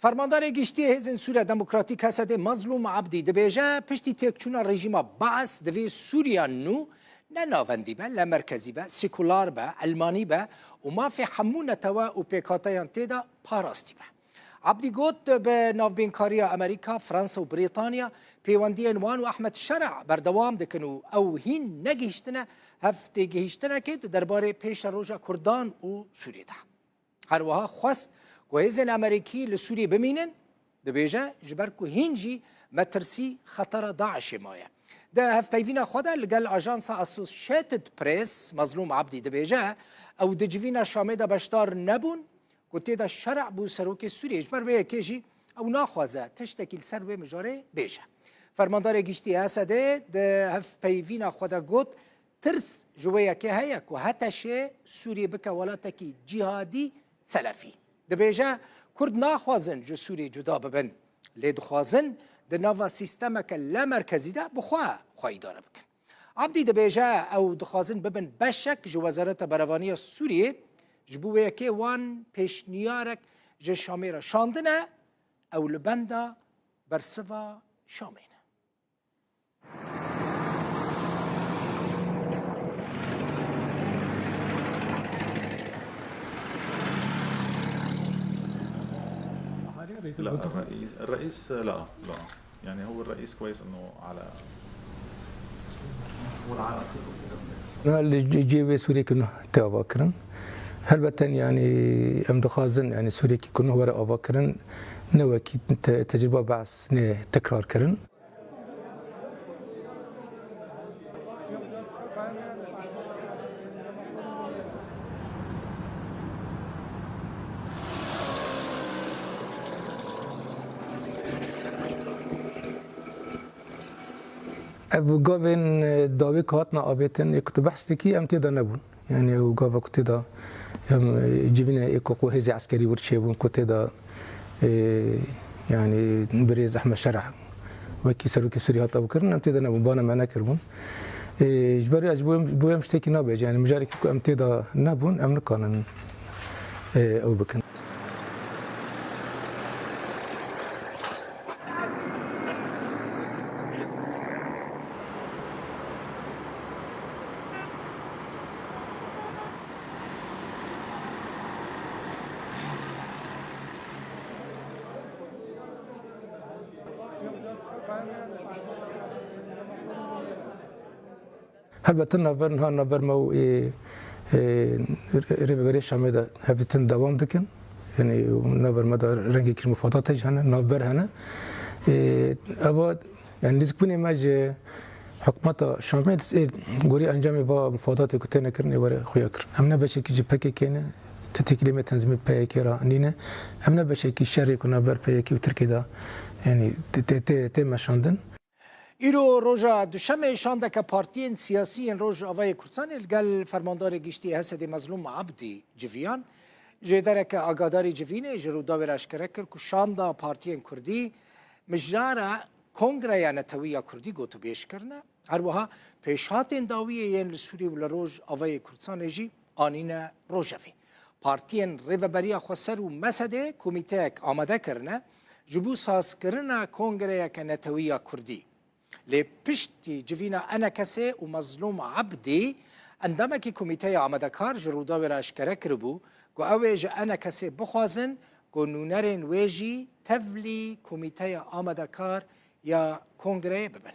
فرماندار گشتی هزن سوریا دموکراتیک هسته مظلوم عبدی دبیجه پشتی تکچونا رژیم بعث دوی سوریا نو نه ناوندی به لمرکزی به سکولار به علمانی به و ما فی حمونه توا و پیکاتیان تیدا پاراستی به عبدی گوت به ناوبینکاری امریکا فرانسه و بریتانیا پیوندی انوان و احمد شرع بردوام دکنو او هین نگیشتنه هفته گیشتنه که درباره پیش روژا کردان و سوریه ده هر وها خواست که هزن امریکی لسوریه بمینن دبیجه جبر که هینجی مترسی خطر داعش مایه ده هف پیوینا خوده لگل آجانس اسوسییتد پریس مظلوم عبدی دبیجه او دجوینا شامه ده بشتار نبون که تیدا شرع بو سروک سوریه جبر به یکیجی او ناخوازه تشتکیل سر به مجاره بیجه فرماندار گشتی اسده ده هف پیوینا خوده گوت ترس جویه که هیا که حتی سوریه بکه ولاتکی جهادی سلفی دبیجه کرد ناخوازن جو سوریه جدا ببن لید خوازن ده نوا سیستم که لمرکزی ده بخواه خواهی داره بکن عبدی دبیجه او دخوازن ببن بشک جو وزارت بروانی سوریه جبوه که وان پیشنیارک جو شامیر شاندنه او لبنده برسوا شامینه لا الرئيس لا يعني هو الرئيس كويس انه على هو العلاقه اللي جي سوريا كنا تافاكرن هل بتن يعني ام دخازن يعني سوريا كنا ورا افاكرن نوكي تجربه بعث تكرار كرن قافن داوی کاتنا آبیتن یک بحث کی امتدا نبون یعنی او قاف کتدا جبنا یک قوه عسکری ورچه بون کتدا يعني بريز احمد شرع وكي سروكي سوريا طب كرنا امتدا نبون بانا معنا كربون جبري اجبو مشتكي نابج يعني مجاري امتدا نبون امن قانون او بكن البته نبر مو ريفري شامده هفتن دوام دكن يعني نبر مدى رنگي كريم مفاضات هنا نبر هنا اباد يعني لزكوني ماج حكومه شامل غوري انجام با مفاضات كتنا كرني ور خويا كر امنا بشكي جبكي كينا تتكلم تنظيم بايكرا نينا امنا بشكي شري كنا بر بايكي وتركيا يعني تي مشاندن ایرو روژا دوشنبه شانده که پارتیین سیاسی روژ آوای کردستان الگل فرماندار گشتی هسته مظلوم عبدی جویان جداره که آگاداری جوینه جرو داور اشکره کرد که شانده پارتیین کردی مجراره کنگره نتویا کردی گوتو بیش کرنه هر وها پیشاتین داویه ین لسوری و لروژ آوای کردستان جی آنین روژوی پارتیین ریوبریا خسر و مسده کمیته آماده کرنه جبو ساز کرنه کنگره که نتویا کردی لپشتی جوینا انا کسی و مظلوم عبدی اندامه که کمیته آماده کار جرودا و راشکره کربو که اویج انا کسی بخوازن که نونرین ویجی تولی کمیته آماده کار یا کنگره ببن